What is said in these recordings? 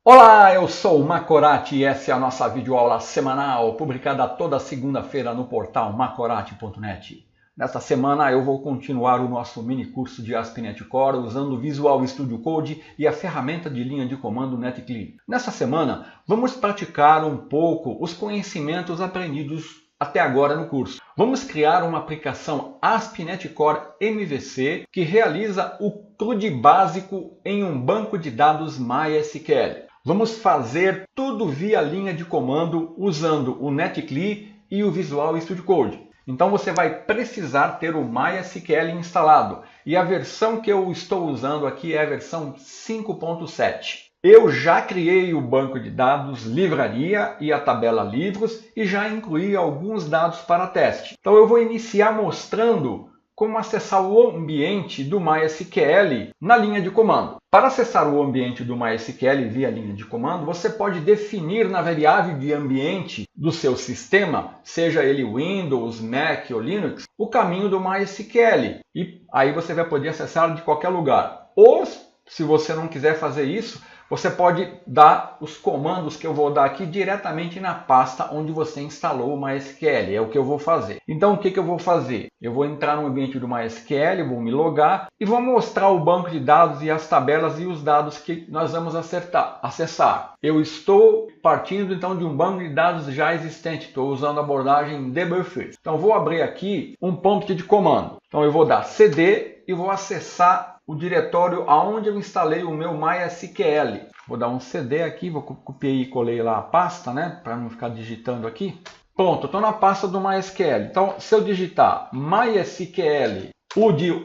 Olá, eu sou o Macorati e essa é a nossa videoaula semanal, publicada toda segunda-feira no portal macorati.net. Nesta semana eu vou continuar o nosso mini curso de ASP.NET Core usando o Visual Studio Code e a ferramenta de linha de comando NetCli. Nessa semana vamos praticar um pouco os conhecimentos aprendidos até agora no curso. Vamos criar uma aplicação ASP.NET Core MVC que realiza o CRUD básico em um banco de dados MySQL. Vamos fazer tudo via linha de comando usando o NetCli e o Visual Studio Code. Então você vai precisar ter o MySQL instalado. E a versão que eu estou usando aqui é a versão 5.7. Eu já criei o banco de dados livraria e a tabela livros e já incluí alguns dados para teste. Então eu vou iniciar mostrando como acessar o ambiente do MySQL na linha de comando. Para acessar o ambiente do MySQL via linha de comando, você pode definir na variável de ambiente do seu sistema, seja ele Windows, Mac ou Linux, o caminho do MySQL. E aí você vai poder acessar de qualquer lugar. Ou, se você não quiser fazer isso, você pode dar os comandos que eu vou dar aqui diretamente na pasta onde você instalou o MySQL. É o que eu vou fazer. Então, o que eu vou fazer? Eu vou entrar no ambiente do MySQL, vou me logar e vou mostrar o banco de dados e as tabelas e os dados que nós vamos acessar. Eu estou partindo então de um banco de dados já existente. Estou usando a abordagem debug first. Então, vou abrir aqui um prompt de comando. Então, eu vou dar cd e vou acessar o diretório aonde eu instalei o meu MySQL. Vou dar um cd aqui, vou copiar e colei lá a pasta, né, para não ficar digitando aqui. Pronto, estou na pasta do MySQL. Então, se eu digitar MySQL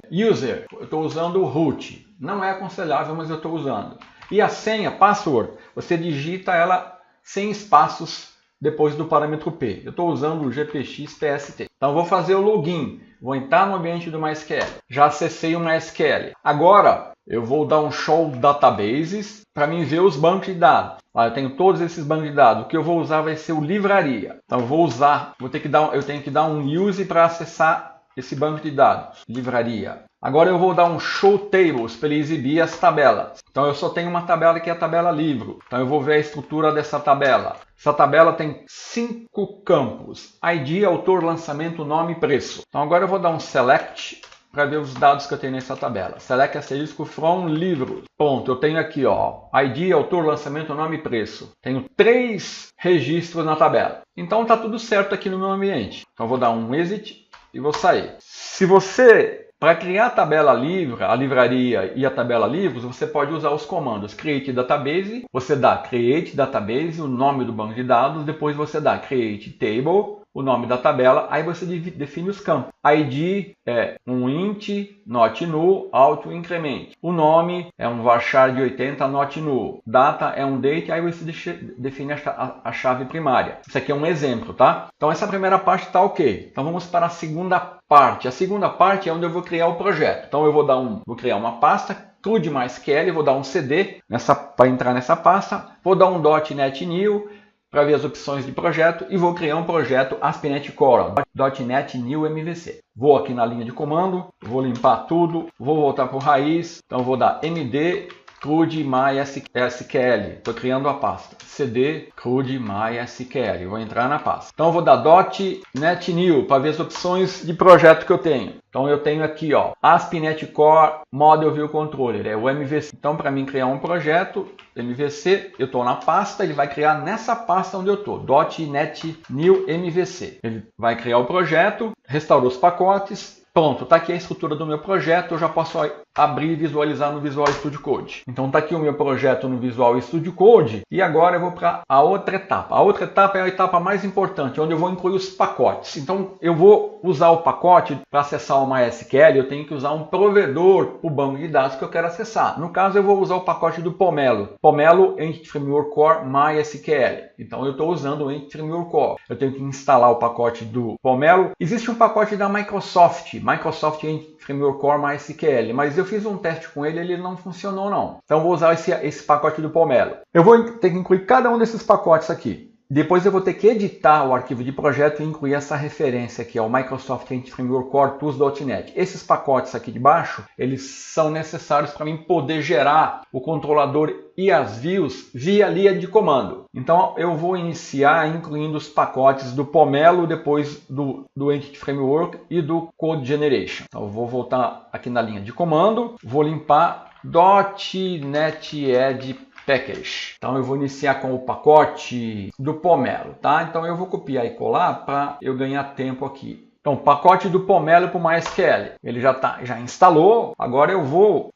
user, eu estou usando o root. Não é aconselhável, mas eu estou usando. E a senha, password, você digita ela sem espaços depois do parâmetro P. Eu estou usando o gpx.pst. Então, eu vou fazer o login. Vou entrar no ambiente do MySQL. Já acessei o MySQL. Agora, eu vou dar um show databases para mim ver os bancos de dados. Eu tenho todos esses bancos de dados. O que eu vou usar vai ser o livraria. Então, eu tenho que dar um use para acessar esse banco de dados. Livraria. Agora eu vou dar um show tables para ele exibir as tabelas. Então eu só tenho uma tabela que é a tabela livro. Então eu vou ver a estrutura dessa tabela. Essa tabela tem 5 campos: ID, autor, lançamento, nome e preço. Então agora eu vou dar um select para ver os dados que eu tenho nessa tabela. Select asterisco from livros. Pronto, eu tenho aqui ID, autor, lançamento, nome e preço. Tenho 3 registros na tabela. Então está tudo certo aqui no meu ambiente. Então eu vou dar um exit e vou sair. Se você Para criar a tabela livre, a livraria e a tabela livros, você pode usar os comandos create database, você dá create database, o nome do banco de dados, depois você dá create table, o nome da tabela, aí você define os campos. ID é um int, not null, auto increment. O nome é um varchar de 80, not null. Data é um date, aí você define a chave primária. Isso aqui é um exemplo, tá? Então essa primeira parte está ok. Então vamos para a segunda parte. A segunda parte é onde eu vou criar o projeto. Então eu vou criar uma pasta, CRUD MySQL, vou dar um cd para entrar nessa pasta, vou dar um .NET New para ver as opções de projeto e vou criar um projeto ASP.NET Core, .NET New MVC. Vou aqui na linha de comando, vou limpar tudo, vou voltar para o raiz, então vou dar md CRUD MySQL, estou criando a pasta, cd CRUD MySQL, vou entrar na pasta. Então eu vou dar .NET New para ver as opções de projeto que eu tenho. Então eu tenho aqui ASP.NET Core Model View Controller, é o MVC. Então para mim criar um projeto MVC, eu estou na pasta, ele vai criar nessa pasta onde eu estou, .NET New MVC. Ele vai criar o projeto, restaurou os pacotes. Pronto, está aqui a estrutura do meu projeto, eu já posso abrir e visualizar no Visual Studio Code. Então está aqui o meu projeto no Visual Studio Code e agora eu vou para a outra etapa. A outra etapa é a etapa mais importante, onde eu vou incluir os pacotes. Então eu vou usar o pacote para acessar o MySQL, eu tenho que usar um provedor, o banco de dados que eu quero acessar. No caso eu vou usar o pacote do Pomelo. Pomelo Entity Framework Core MySQL. Então eu estou usando o Entity Framework Core. Eu tenho que instalar o pacote do Pomelo. Existe um pacote da Microsoft Entity Framework Core MySQL, mas eu fiz um teste com ele não funcionou não. Então vou usar esse pacote do Pomelo. Eu vou ter que incluir cada um desses pacotes aqui. Depois eu vou ter que editar o arquivo de projeto e incluir essa referência aqui, o Microsoft Entity Framework Core Tools.NET. Esses pacotes aqui de baixo, eles são necessários para mim poder gerar o controlador e as views via linha de comando. Então eu vou iniciar incluindo os pacotes do Pomelo, depois do Entity Framework e do Code Generation. Então eu vou voltar aqui na linha de comando, vou limpar .NET Add Package. Então eu vou iniciar com o pacote do Pomelo, tá? Então eu vou copiar e colar para eu ganhar tempo aqui. Então, pacote do Pomelo para o MySQL. Ele já instalou. Agora eu vou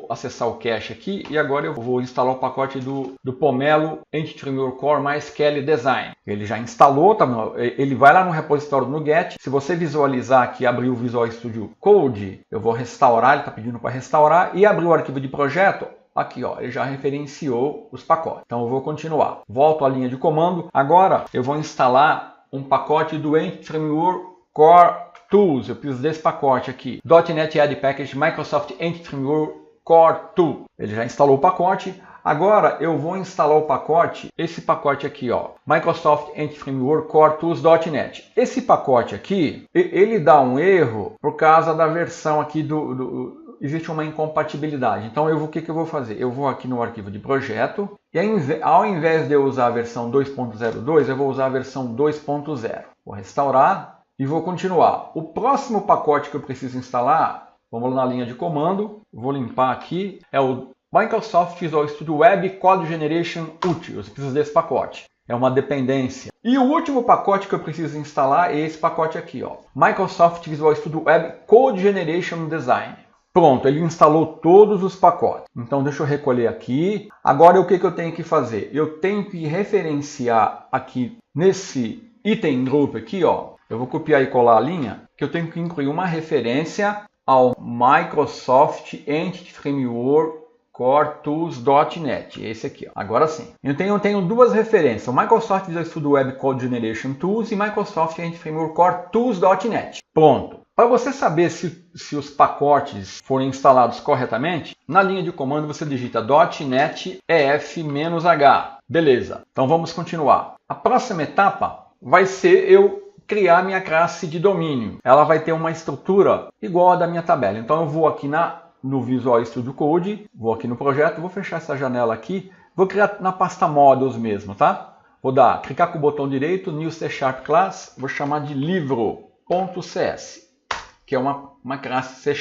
acessar o cache aqui e agora eu vou instalar o pacote do Pomelo Entity Framework Core MySQL Design. Ele já instalou, tá? Ele vai lá no repositório do NuGet. Se você visualizar aqui, abrir o Visual Studio Code, eu vou restaurar, ele está pedindo para restaurar e abrir o arquivo de projeto. Aqui, ó, ele já referenciou os pacotes. Então eu vou continuar. Volto à linha de comando. Agora eu vou instalar um pacote do Entity Framework Core Tools. Eu preciso desse pacote aqui. .NET Add Package Microsoft Entity Framework Core Tool. Ele já instalou o pacote. Agora eu vou instalar o pacote, esse pacote aqui, ó, Microsoft Entity Framework Core Tools.NET. Esse pacote aqui, ele dá um erro por causa da versão aqui existe uma incompatibilidade. Então o que eu vou fazer? Eu vou aqui no arquivo de projeto e ao invés de eu usar a versão 2.02, eu vou usar a versão 2.0. Vou restaurar e vou continuar. O próximo pacote que eu preciso instalar, vamos lá na linha de comando, vou limpar aqui, é o Microsoft Visual Studio Web Code Generation Util. Eu preciso desse pacote. É uma dependência. E o último pacote que eu preciso instalar é esse pacote aqui, ó, Microsoft Visual Studio Web Code Generation Design. Pronto, ele instalou todos os pacotes. Então deixa eu recolher aqui. Agora o que eu tenho que fazer? Eu tenho que referenciar aqui nesse item group aqui, ó. Eu vou copiar e colar a linha, que eu tenho que incluir uma referência ao Microsoft Entity Framework Core Tools.NET. Esse aqui, ó. Agora sim. Eu tenho duas referências, o Microsoft Visual Studio Web Code Generation Tools e Microsoft Entity Framework Core Tools.NET. Pronto. Para você saber se os pacotes foram instalados corretamente, na linha de comando você digita .NET EF-H. Beleza, então vamos continuar. A próxima etapa vai ser eu criar minha classe de domínio. Ela vai ter uma estrutura igual a da minha tabela. Então eu vou aqui no Visual Studio Code, vou aqui no projeto, vou fechar essa janela aqui, vou criar na pasta Modules mesmo, tá? Vou clicar com o botão direito, New C# Class, vou chamar de livro.cs. que é uma classe C#.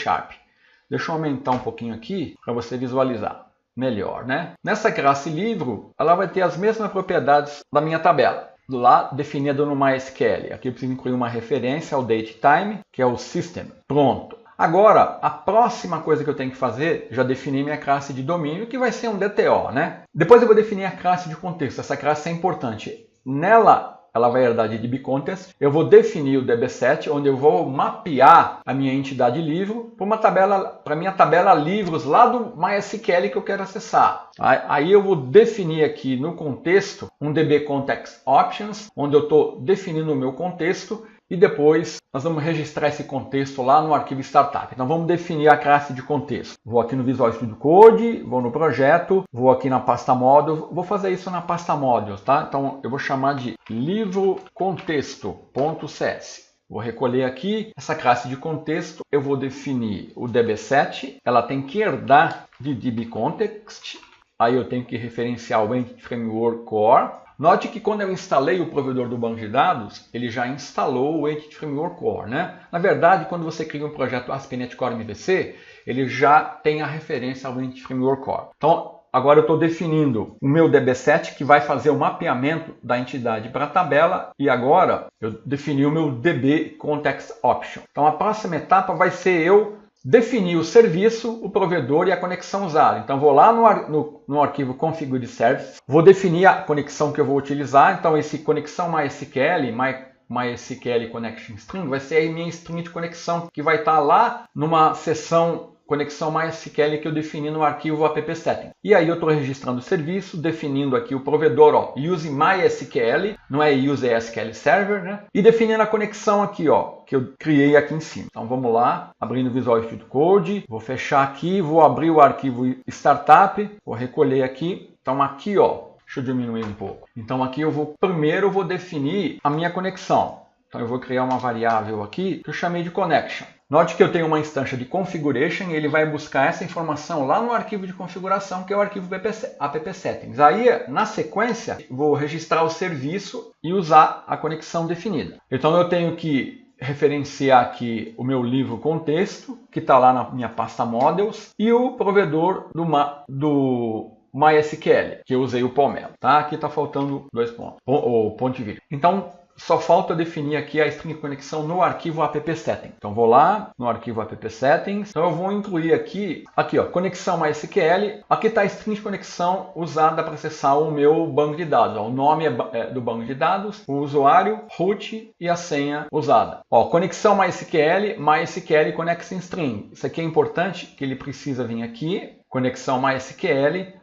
Deixa eu aumentar um pouquinho aqui para você visualizar melhor, né? Nessa classe livro, ela vai ter as mesmas propriedades da minha tabela, lá definida no MySQL. Aqui eu preciso incluir uma referência ao DateTime, que é o System. Pronto. Agora, a próxima coisa que eu tenho que fazer, já defini minha classe de domínio, que vai ser um DTO, né? Depois eu vou definir a classe de contexto. Essa classe é importante. Nela, ela vai herdar de DBContext. Eu vou definir o DB set, onde eu vou mapear a minha entidade livro para a minha tabela livros lá do MySQL que eu quero acessar. Aí eu vou definir aqui no contexto um DBContext Options, onde eu estou definindo o meu contexto. E depois nós vamos registrar esse contexto lá no arquivo Startup. Então vamos definir a classe de contexto. Vou aqui no Visual Studio Code, vou no projeto, vou aqui na pasta Modules. Vou fazer isso na pasta Modules, tá? Então eu vou chamar de livro contexto.cs. Vou recolher aqui essa classe de contexto. Eu vou definir o DB set. Ela tem que herdar de DBContext. Aí eu tenho que referenciar o Entity Framework Core. Note que quando eu instalei o provedor do banco de dados, ele já instalou o Entity Framework Core, né? Na verdade, quando você cria um projeto ASP.NET Core MVC, ele já tem a referência ao Entity Framework Core. Então, agora eu estou definindo o meu DB set, que vai fazer o mapeamento da entidade para a tabela, e agora eu defini o meu DB Context Option. Então, a próxima etapa vai ser eu definir o serviço, o provedor e a conexão usada. Então, vou lá no arquivo Configure Service, vou definir a conexão que eu vou utilizar. Então, esse conexão MySQL, MySQL Connection String, vai ser a minha string de conexão, que vai estar lá numa seção conexão MySQL que eu defini no arquivo app-setting. E aí eu estou registrando o serviço, definindo aqui o provedor, ó, use MySQL, não é use SQL Server, né? E definindo a conexão aqui, ó, que eu criei aqui em cima. Então vamos lá, abrindo o Visual Studio Code, vou fechar aqui, vou abrir o arquivo Startup, vou recolher aqui. Então aqui, ó, Deixa eu diminuir um pouco. Então aqui primeiro eu vou definir a minha conexão. Então eu vou criar uma variável aqui que eu chamei de connection. Note que eu tenho uma instância de configuration e ele vai buscar essa informação lá no arquivo de configuração, que é o arquivo app-settings. Aí, na sequência, vou registrar o serviço e usar a conexão definida. Então eu tenho que referenciar aqui o meu livro contexto, que está lá na minha pasta models, e o provedor do MySQL, que eu usei o Pomelo. Tá? Aqui está faltando 2 pontos, o ponto de vírgula. Então, só falta definir aqui a string de conexão no arquivo app-settings. Então, vou lá no arquivo app-settings. Então, eu vou incluir aqui ó, conexão MySQL. Aqui está a string de conexão usada para acessar o meu banco de dados. Ó, o nome do banco de dados, o usuário, root e a senha usada. Ó, conexão MySQL connection string. Isso aqui é importante, que ele precisa vir aqui. Conexão MySQL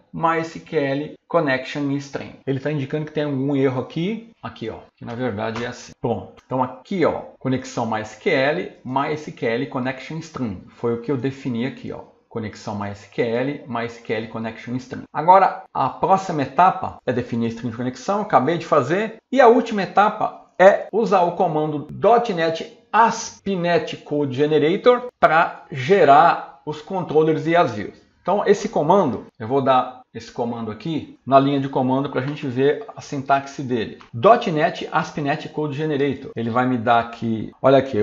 connection string. Ele está indicando que tem algum erro aqui, ó, que na verdade é assim. Pronto. Então aqui, ó, conexão MySQL connection string. Foi o que eu defini aqui, ó. Conexão MySQL connection string. Agora, a próxima etapa é definir a string de conexão, acabei de fazer. E a última etapa é usar o comando .NET ASP.NET Code Generator para gerar os controllers e as views. Então, esse comando, eu vou dar esse comando aqui na linha de comando para a gente ver a sintaxe dele. .NET ASP.NET Code Generator. Ele vai me dar aqui, olha aqui,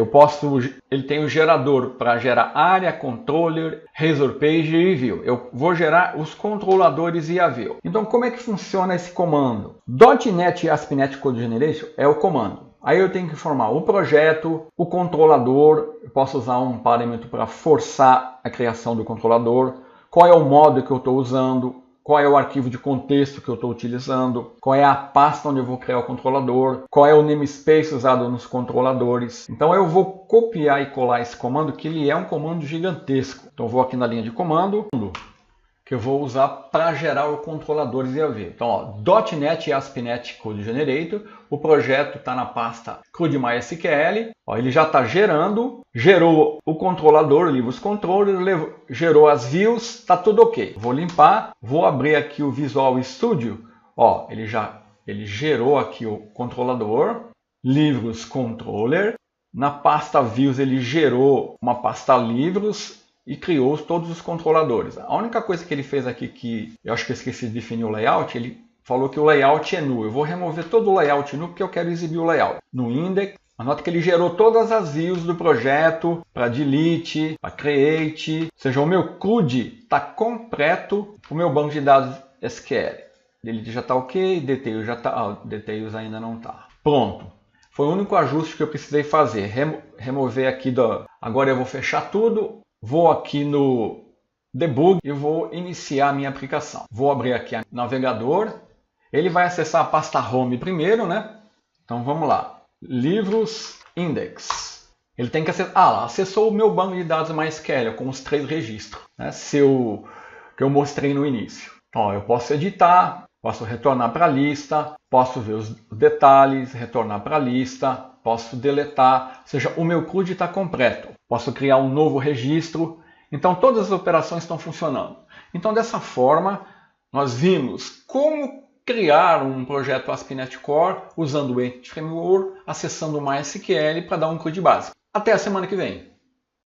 ele tem o gerador para gerar área, controller, razor page e view. Eu vou gerar os controladores e a view. Então, como é que funciona esse comando? .NET ASP.NET Code Generator é o comando. Aí eu tenho que informar o projeto, o controlador, eu posso usar um parâmetro para forçar a criação do controlador, qual é o modo que eu estou usando, qual é o arquivo de contexto que eu estou utilizando, qual é a pasta onde eu vou criar o controlador, qual é o namespace usado nos controladores. Então eu vou copiar e colar esse comando, que ele é um comando gigantesco. Então eu vou aqui na linha de comando, que eu vou usar para gerar o controladores e a ver. Então, ó, .NET ASP.NET Code Generator, o projeto está na pasta CodeMySQL, ó, ele já está gerando, gerou o controlador, livros controller, gerou as views, está tudo ok. Vou limpar, vou abrir aqui o Visual Studio, ó, ele gerou aqui o controlador, livros controller, na pasta views ele gerou uma pasta livros, e criou todos os controladores. A única coisa que ele fez aqui, que eu acho que eu esqueci de definir o layout, ele falou que o layout é nu. Eu vou remover todo o layout nu porque eu quero exibir o layout. No index, anota que ele gerou todas as views do projeto para delete, para create. Ou seja, o meu CRUD está completo, o meu banco de dados SQL. Delete já está ok, details já está, details ainda não está. Pronto. Foi o único ajuste que eu precisei fazer. Remover aqui agora eu vou fechar tudo. Vou aqui no Debug e vou iniciar a minha aplicação. Vou abrir aqui o navegador. Ele vai acessar a pasta Home primeiro, né? Então vamos lá. Livros Index. Ele tem que acessar. Acessou o meu banco de dados MySQL com os 3 registros, né? Que eu mostrei no início. Então eu posso editar, posso retornar para a lista, posso ver os detalhes, retornar para a lista, posso deletar, ou seja, o meu CRUD está completo. Posso criar um novo registro. Então, todas as operações estão funcionando. Então, dessa forma, nós vimos como criar um projeto ASP.NET Core usando o Entity Framework, acessando o MySQL para dar um CRUD básico. Até a semana que vem!